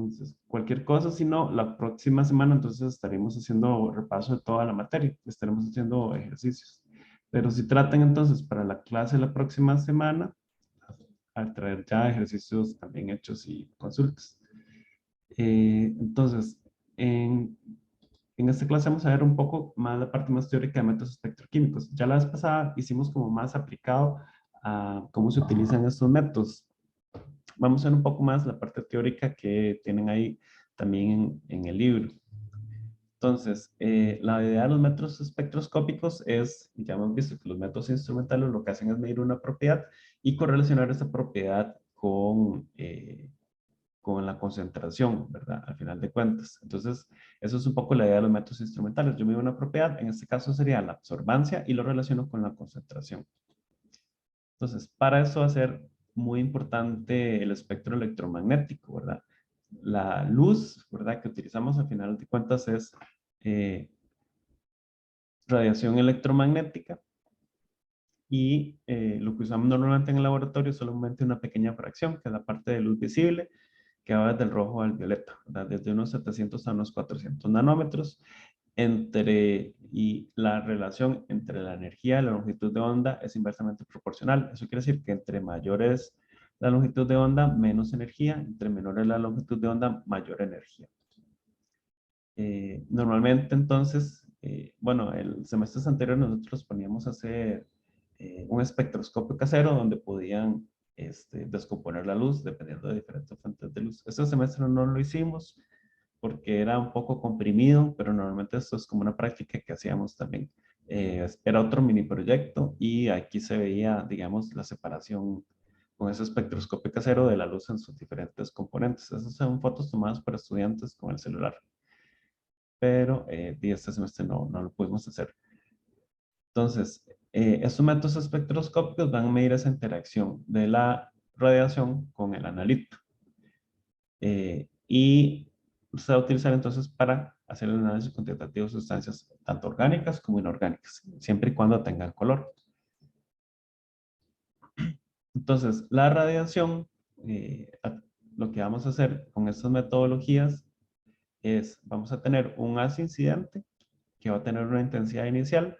Entonces, cualquier cosa, si no, la próxima semana entonces estaremos haciendo repaso de toda la materia, estaremos haciendo ejercicios. Pero si tratan entonces para la clase la próxima semana, a traer ya ejercicios también hechos y consultas. Entonces, en esta clase vamos a ver un poco más la parte más teórica de métodos espectroquímicos. Ya la vez pasada hicimos como más aplicado a cómo se utilizan estos métodos. Vamos a ver un poco más la parte teórica que tienen ahí también en el libro. Entonces, la idea de los métodos espectroscópicos es, ya hemos visto que los métodos instrumentales lo que hacen es medir una propiedad y correlacionar esa propiedad con la concentración, ¿verdad? Al final de cuentas. Entonces, eso es un poco la idea de los métodos instrumentales. Yo mido una propiedad, en este caso sería la absorbancia y lo relaciono con la concentración. Entonces, para eso va a ser muy importante el espectro electromagnético, ¿verdad? La luz, ¿verdad? Que utilizamos al final de cuentas es radiación electromagnética y lo que usamos normalmente en el laboratorio es solamente una pequeña fracción, que es la parte de luz visible, que va desde el rojo al violeta, ¿verdad? Desde unos 700 a unos 400 nanómetros, y la relación entre la energía y la longitud de onda es inversamente proporcional. Eso quiere decir que entre mayor es la longitud de onda, menos energía, entre menor es la longitud de onda, mayor energía. Normalmente entonces, bueno, el semestre anterior nosotros poníamos a hacer un espectroscopio casero donde podían descomponer la luz dependiendo de diferentes fuentes de luz. Este semestre no lo hicimos porque era un poco comprimido, pero normalmente esto es como una práctica que hacíamos también. Era otro mini proyecto y aquí se veía, digamos, la separación con ese espectroscopio casero de la luz en sus diferentes componentes. Esas son fotos tomadas por estudiantes con el celular, pero este semestre no lo pudimos hacer. Entonces, estos métodos espectroscópicos van a medir esa interacción de la radiación con el analito. Y se va a utilizar entonces para hacer el análisis cuantitativo de sustancias tanto orgánicas como inorgánicas, siempre y cuando tengan color. Entonces, la radiación, lo que vamos a hacer con estas metodologías es, vamos a tener un haz incidente que va a tener una intensidad inicial,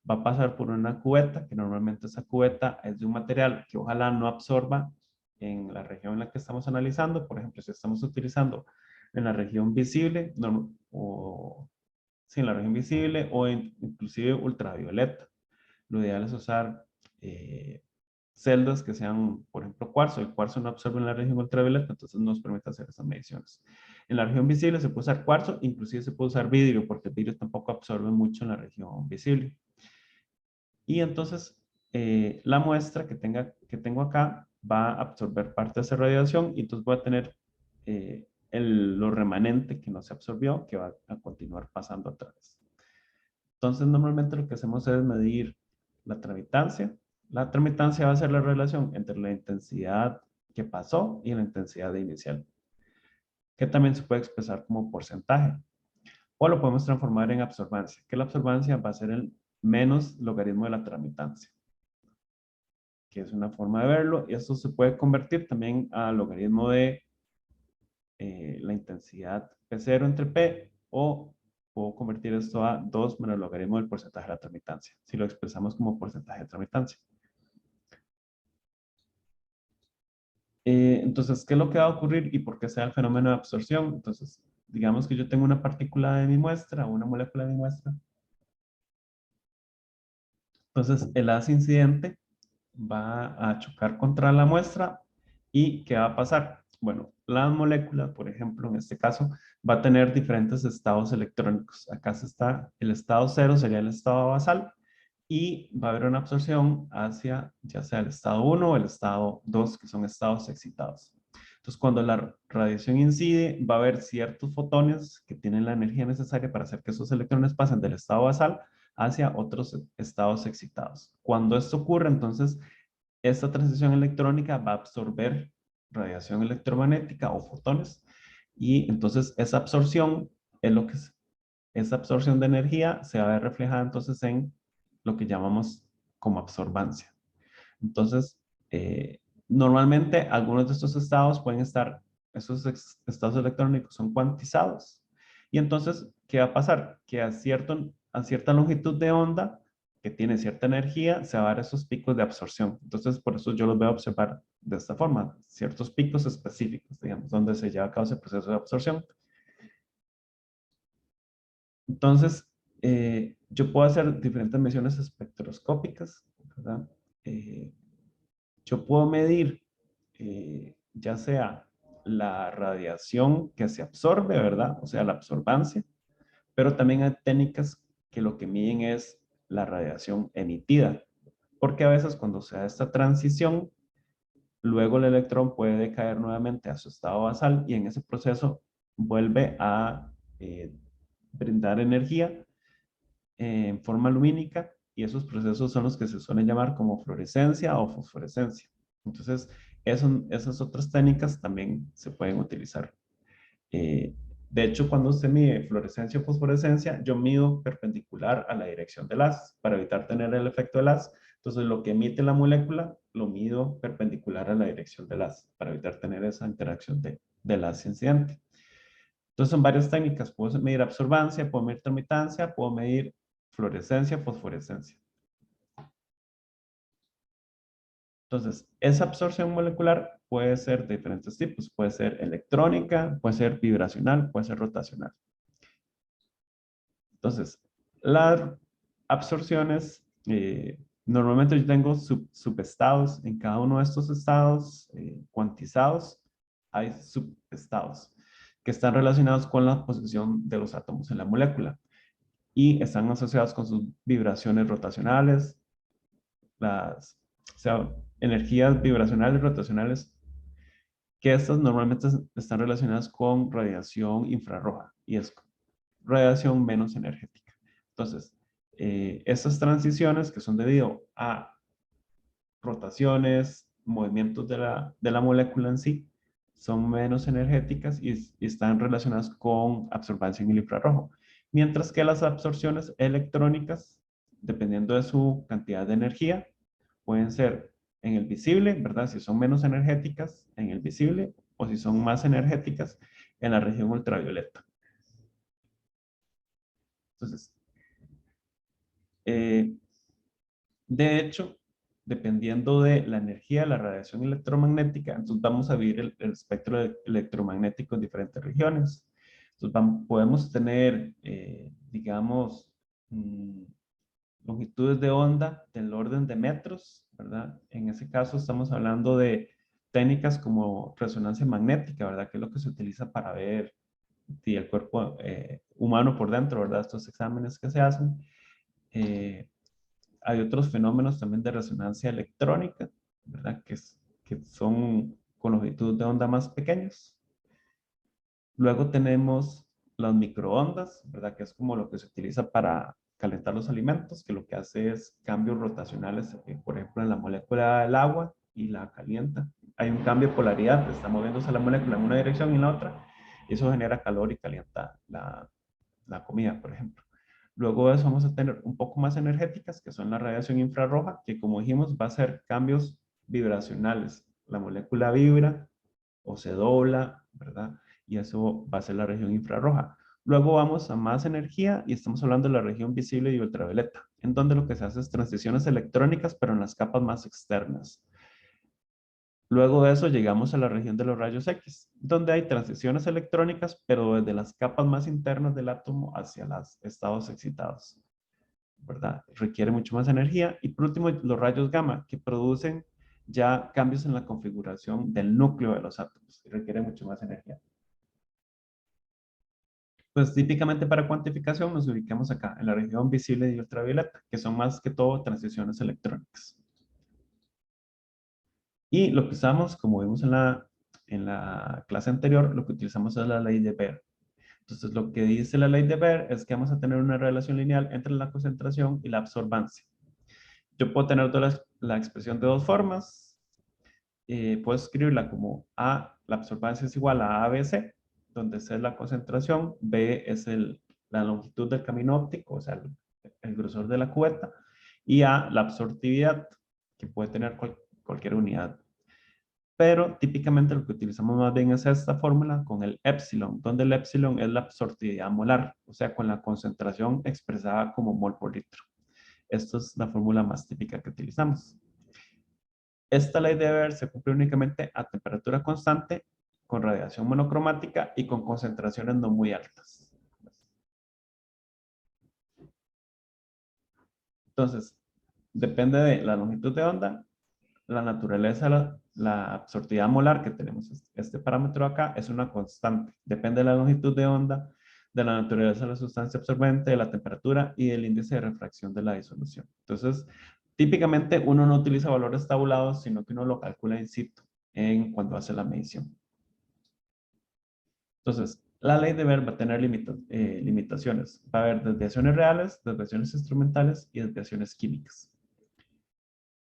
va a pasar por una cubeta, que normalmente esa cubeta es de un material que ojalá no absorba en la región en la que estamos analizando. Por ejemplo, si estamos utilizando en la región visible, en la región visible o inclusive ultravioleta. Lo ideal es usar celdas que sean, por ejemplo, cuarzo. El cuarzo no absorbe en la región ultravioleta, entonces no nos permite hacer esas mediciones. En la región visible se puede usar cuarzo, inclusive se puede usar vidrio, porque el vidrio tampoco absorbe mucho en la región visible. Y entonces, la muestra que tengo acá va a absorber parte de esa radiación y entonces voy a tener lo remanente que no se absorbió, que va a continuar pasando a través. Entonces, normalmente lo que hacemos es medir la tramitancia. La tramitancia va a ser la relación entre la intensidad que pasó y la intensidad inicial, que también se puede expresar como porcentaje. O lo podemos transformar en absorbancia, que la absorbancia va a ser el menos logaritmo de la tramitancia, que es una forma de verlo. Y esto se puede convertir también a logaritmo de la intensidad P0 entre P, o puedo convertir esto a 2 menos el logaritmo del porcentaje de la tramitancia, si lo expresamos como porcentaje de tramitancia. Entonces, ¿qué es lo que va a ocurrir y por qué se da el fenómeno de absorción? Entonces, digamos que yo tengo una partícula de mi muestra, o una molécula de mi muestra. Entonces, el haz incidente va a chocar contra la muestra y ¿qué va a pasar? Bueno, la molécula, por ejemplo, en este caso, va a tener diferentes estados electrónicos. Acá está el estado 0, sería el estado basal, y va a haber una absorción hacia ya sea el estado 1 o el estado 2, que son estados excitados. Entonces, cuando la radiación incide, va a haber ciertos fotones que tienen la energía necesaria para hacer que esos electrones pasen del estado basal hacia otros estados excitados. Cuando esto ocurre, entonces, esta transición electrónica va a absorber radiación electromagnética o fotones, y entonces esa absorción es lo que es. Esa absorción de energía se va a ver reflejada entonces en lo que llamamos como absorbancia. Entonces, normalmente algunos de estos estados pueden estar esos estados electrónicos son cuantizados. Y entonces, ¿qué va a pasar? Que a cierta longitud de onda, que tiene cierta energía, se va a dar esos picos de absorción. Entonces, por eso yo los voy a observar de esta forma, ciertos picos específicos, digamos, donde se lleva a cabo ese proceso de absorción. Entonces, yo puedo hacer diferentes mediciones espectroscópicas, ¿verdad? Eh, yo puedo medir ya sea la radiación que se absorbe, ¿verdad? O sea, la absorbancia, pero también hay técnicas que lo que miden es la radiación emitida, porque a veces cuando se da esta transición, luego el electrón puede decaer nuevamente a su estado basal y en ese proceso vuelve a brindar energía en forma lumínica y esos procesos son los que se suelen llamar como fluorescencia o fosforescencia. Entonces, esas otras técnicas también se pueden utilizar. Eh, de hecho, cuando usted mide fluorescencia o fosforescencia, yo mido perpendicular a la dirección del haz para evitar tener el efecto del haz. Entonces, lo que emite la molécula lo mido perpendicular a la dirección del haz para evitar tener esa interacción del haz incidente. Entonces, son varias técnicas. Puedo medir absorbancia, puedo medir transmitancia, puedo medir fluorescencia, fosforescencia. Entonces, esa absorción molecular puede ser de diferentes tipos. Puede ser electrónica, puede ser vibracional, puede ser rotacional. Entonces, las absorciones, normalmente yo tengo subestados. En cada uno de estos estados cuantizados hay subestados que están relacionados con la posición de los átomos en la molécula y están asociados con sus vibraciones rotacionales, o sea, energías vibracionales rotacionales, que estas normalmente están relacionadas con radiación infrarroja y es radiación menos energética. Entonces, estas transiciones que son debido a rotaciones, movimientos de la molécula en sí, son menos energéticas y están relacionadas con absorbancia en el infrarrojo. Mientras que las absorciones electrónicas, dependiendo de su cantidad de energía, pueden ser en el visible, ¿verdad? Si son menos energéticas, en el visible, o si son más energéticas, en la región ultravioleta. Entonces, de hecho, dependiendo de la energía de la radiación electromagnética, entonces vamos a vivir el espectro electromagnético en diferentes regiones. Entonces podemos tener, digamos, longitudes de onda del orden de metros, ¿verdad? En ese caso estamos hablando de técnicas como resonancia magnética, ¿verdad? Que es lo que se utiliza para ver si el cuerpo humano por dentro, ¿verdad? Estos exámenes que se hacen. Hay otros fenómenos también de resonancia electrónica, ¿verdad? Que son con longitud de onda más pequeños. Luego tenemos las microondas, ¿verdad? Que es como lo que se utiliza para calentar los alimentos, que lo que hace es cambios rotacionales, por ejemplo, en la molécula del agua y la calienta. Hay un cambio de polaridad, está moviéndose la molécula en una dirección y en la otra, y eso genera calor y calienta la comida, por ejemplo. Luego de eso vamos a tener un poco más energéticas, que son la radiación infrarroja, que como dijimos va a ser cambios vibracionales. La molécula vibra o se dobla, ¿verdad? Y eso va a ser la región infrarroja. Luego vamos a más energía y estamos hablando de la región visible y ultravioleta, en donde lo que se hace es transiciones electrónicas, pero en las capas más externas. Luego de eso llegamos a la región de los rayos X, donde hay transiciones electrónicas, pero desde las capas más internas del átomo hacia los estados excitados, ¿verdad? Requiere mucho más energía. Y por último, los rayos gamma, que producen ya cambios en la configuración del núcleo de los átomos y requiere mucho más energía. Pues típicamente para cuantificación nos ubicamos acá, en la región visible y ultravioleta, que son más que todo transiciones electrónicas. Y lo que usamos, como vimos en la clase anterior, lo que utilizamos es la ley de Baer. Entonces, lo que dice la ley de Baer es que vamos a tener una relación lineal entre la concentración y la absorbancia. Yo puedo tener toda la expresión de dos formas. Puedo escribirla como A, la absorbancia es igual a ABC, donde C es la concentración, B es la longitud del camino óptico, o sea, el grosor de la cubeta, y A, la absortividad, que puede tener cualquier unidad. pero típicamente lo que utilizamos más bien es esta fórmula con el epsilon, donde el epsilon es la absortividad molar, o sea, con la concentración expresada como mol por litro. Esta es la fórmula más típica que utilizamos. Esta ley de Weber se cumple únicamente a temperatura constante, con radiación monocromática y con concentraciones no muy altas. Entonces, depende de la longitud de onda, la naturaleza, la absortividad molar que tenemos. Este parámetro acá es una constante. Depende de la longitud de onda, de la naturaleza de la sustancia absorbente, de la temperatura y del índice de refracción de la disolución. Entonces, típicamente uno no utiliza valores tabulados, sino que uno lo calcula in situ cuando hace la medición. Entonces, la ley de Weber va a tener limitaciones. Va a haber desviaciones reales, desviaciones instrumentales y desviaciones químicas.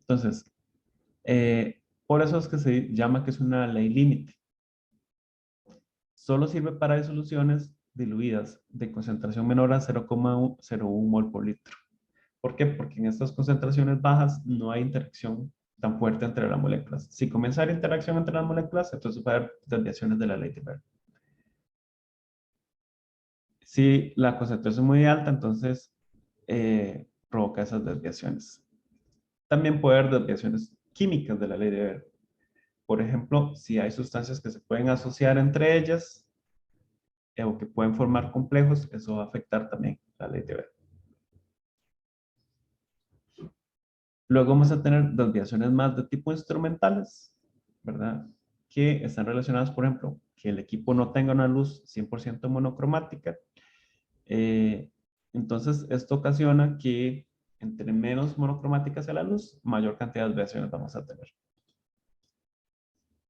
Entonces, por eso es que se llama que es una ley límite. Solo sirve para disoluciones diluidas de concentración menor a 0,01 mol por litro. ¿Por qué? Porque en estas concentraciones bajas no hay interacción tan fuerte entre las moléculas. Si comienza a haber interacción entre las moléculas, entonces va a haber desviaciones de la ley de Weber. Si la concentración es muy alta, entonces provoca esas desviaciones. También puede haber desviaciones químicas de la ley de Weber. Por ejemplo, si hay sustancias que se pueden asociar entre ellas o que pueden formar complejos, eso va a afectar también la ley de Weber. Luego vamos a tener desviaciones más de tipo instrumentales, ¿verdad? Que están relacionadas, por ejemplo, que el equipo no tenga una luz 100% monocromática. Entonces, esto ocasiona que entre menos monocromática sea la luz, mayor cantidad de desviaciones vamos a tener.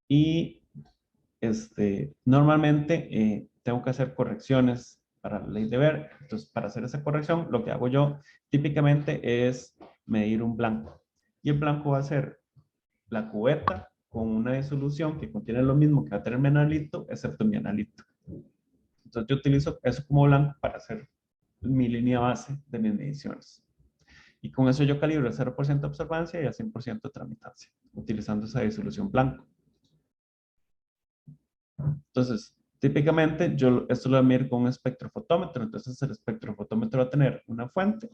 Y normalmente tengo que hacer correcciones para la ley de Weber. Entonces, para hacer esa corrección, lo que hago yo típicamente es medir un blanco. Y el blanco va a ser la cubeta con una disolución que contiene lo mismo que va a tener mi analito, excepto mi analito. Entonces, yo utilizo eso como blanco para hacer mi línea base de mis mediciones. Y con eso yo calibro el 0% de observancia y el 100% de tramitancia, utilizando esa disolución blanco. Entonces, típicamente esto lo voy a medir con un espectrofotómetro. Entonces, el espectrofotómetro va a tener una fuente,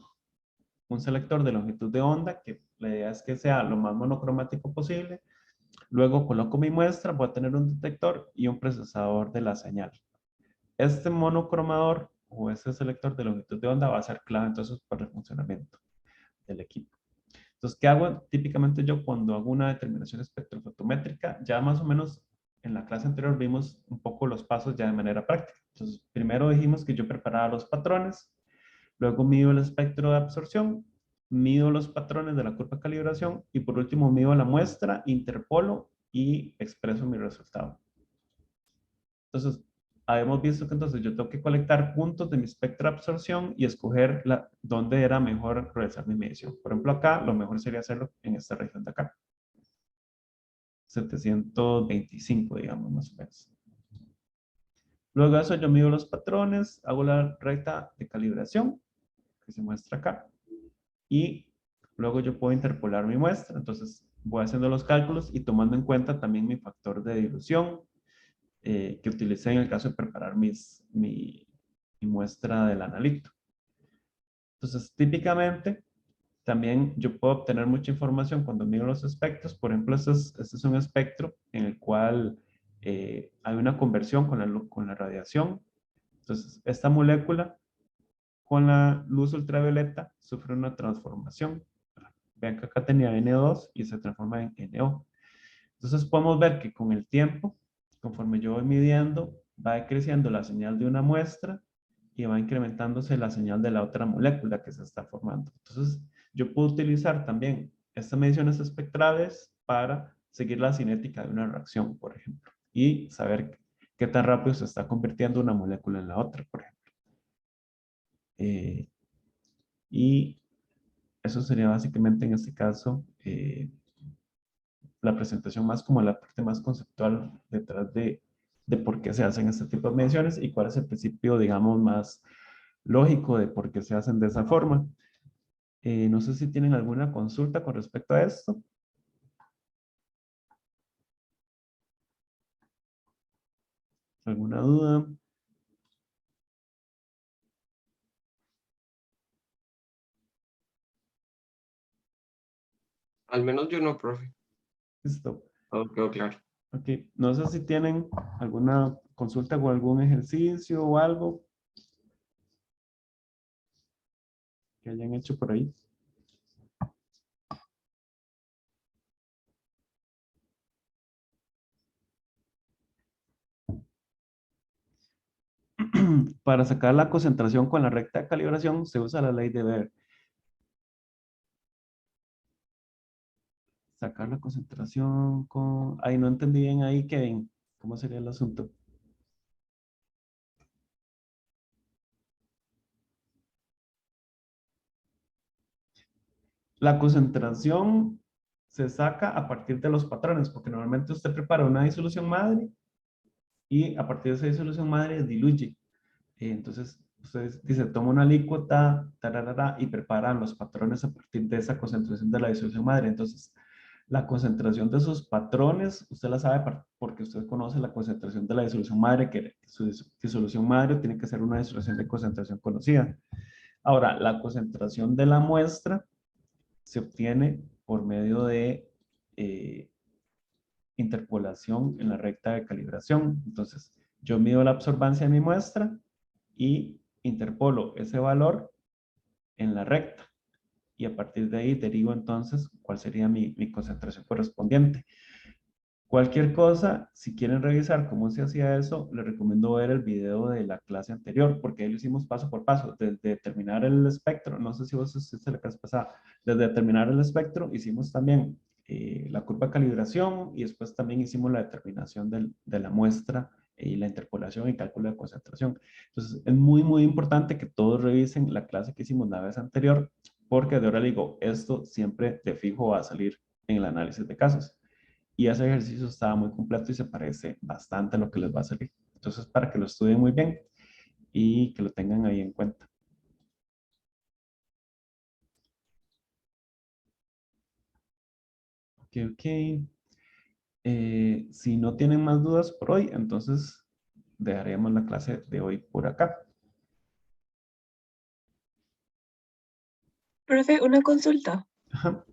un selector de longitud de onda, que la idea es que sea lo más monocromático posible. Luego coloco mi muestra, voy a tener un detector y un procesador de la señal. Este monocromador o ese selector de longitud de onda va a ser clave entonces para el funcionamiento del equipo. Entonces, ¿qué hago? Típicamente yo cuando hago una determinación espectrofotométrica, ya más o menos en la clase anterior vimos un poco los pasos ya de manera práctica. Entonces, primero dijimos que yo preparaba los patrones, luego mido el espectro de absorción, mido los patrones de la curva de calibración y por último mido la muestra, interpolo y expreso mi resultado. Entonces, habíamos visto que entonces yo tengo que colectar puntos de mi espectro de absorción y escoger dónde era mejor realizar mi medición. Por ejemplo, acá lo mejor sería hacerlo en esta región de acá. 725, digamos, más o menos. Luego de eso yo mido los patrones, hago la recta de calibración, que se muestra acá, y luego yo puedo interpolar mi muestra. Entonces voy haciendo los cálculos y tomando en cuenta también mi factor de dilución que utilicé en el caso de preparar mi muestra del analito. Entonces, típicamente, también yo puedo obtener mucha información cuando mido los espectros. Por ejemplo, este es un espectro en el cual hay una conversión con la radiación. Entonces, esta molécula con la luz ultravioleta sufre una transformación. Vean que acá tenía N2 y se transforma en NO. Entonces, podemos ver que con el tiempo, conforme yo voy midiendo, va creciendo la señal de una muestra y va incrementándose la señal de la otra molécula que se está formando. Entonces, yo puedo utilizar también estas mediciones espectrales para seguir la cinética de una reacción, por ejemplo, y saber qué tan rápido se está convirtiendo una molécula en la otra, por ejemplo. Y eso sería básicamente en este caso la presentación más como la parte más conceptual detrás de por qué se hacen este tipo de mediciones y cuál es el principio, digamos, más lógico de por qué se hacen de esa forma. No sé si tienen alguna consulta con respecto a esto. ¿Alguna duda? Al menos yo no, profe. Listo. Todo quedó claro. Ok, no sé si tienen alguna consulta o algún ejercicio o algo que hayan hecho por ahí. Para sacar la concentración con la recta de calibración se usa la ley de Beer. Sacar la concentración con... Ay, no entendí bien ahí, Kevin. ¿Cómo sería el asunto? La concentración se saca a partir de los patrones, porque normalmente usted prepara una disolución madre y a partir de esa disolución madre diluye. Entonces, usted dice, toma una alícuota, tararara, y preparan los patrones a partir de esa concentración de la disolución madre. Entonces, la concentración de esos patrones, usted la sabe porque usted conoce la concentración de la disolución madre, que su disolución madre tiene que ser una disolución de concentración conocida. Ahora, la concentración de la muestra se obtiene por medio de interpolación en la recta de calibración. Entonces, yo mido la absorbancia de mi muestra y interpolo ese valor en la recta. Y a partir de ahí derivo entonces cuál sería mi concentración correspondiente. Cualquier cosa, si quieren revisar cómo se hacía eso, les recomiendo ver el video de la clase anterior, porque ahí lo hicimos paso por paso, desde determinar el espectro, no sé si vos hiciste la clase pasada, desde determinar el espectro hicimos también la curva de calibración y después también hicimos la determinación de la muestra y la interpolación y cálculo de concentración. Entonces, es muy, muy importante que todos revisen la clase que hicimos la vez anterior, porque de ahora le digo, esto siempre de fijo va a salir en el análisis de casos. Y ese ejercicio estaba muy completo y se parece bastante a lo que les va a salir. Entonces, para que lo estudien muy bien y que lo tengan ahí en cuenta. Ok, ok. Si no tienen más dudas por hoy, entonces dejaremos la clase de hoy por acá. Profe, una consulta. Ajá.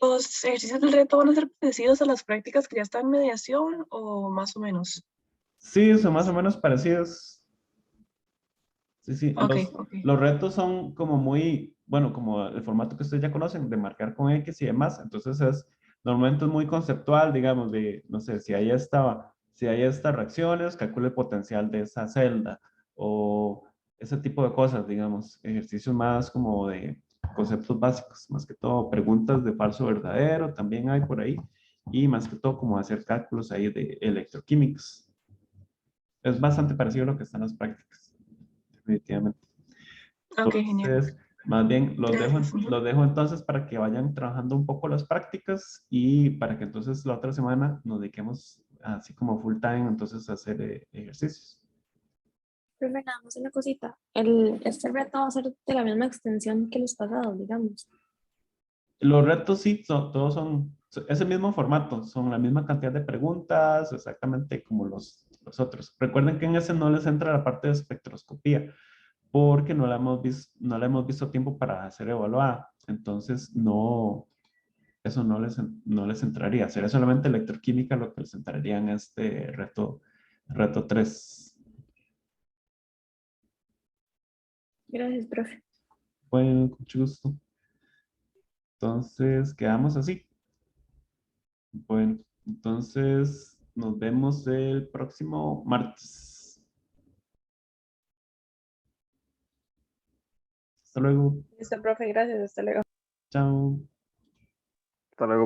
¿Los ejercicios del reto van a ser parecidos a las prácticas que ya están en mediación o más o menos? Sí, son más o menos parecidos. Sí, sí. Ok, ok. Los retos son como muy, bueno, como el formato que ustedes ya conocen, de marcar con X y demás. Entonces normalmente es muy conceptual, digamos, de, no sé, si hay estas reacciones, calcule el potencial de esa celda o ese tipo de cosas, digamos, ejercicios más como de conceptos básicos, más que todo preguntas de falso verdadero, también hay por ahí, y más que todo como hacer cálculos ahí de electroquímicos. Es bastante parecido a lo que están las prácticas, definitivamente. Ok, genial. Entonces, más bien Gracias. Ujú. los dejo entonces para que vayan trabajando un poco las prácticas y para que entonces la otra semana nos dediquemos así como full time entonces a hacer ejercicios. Profe, nada más una cosita. Este reto va a ser de la misma extensión que los pasados, digamos. Los retos sí, todos es el mismo formato, son la misma cantidad de preguntas, exactamente como los otros. Recuerden que en ese no les entra la parte de espectroscopía, porque no la hemos visto a tiempo para ser evaluada. Entonces, eso no les entraría. Sería solamente electroquímica lo que les entraría en este reto 3. Gracias, profe. Bueno, con mucho gusto. Entonces, quedamos así. Bueno, entonces nos vemos el próximo martes. Hasta luego. Listo, profe, gracias. Hasta luego. Chao. Hasta luego.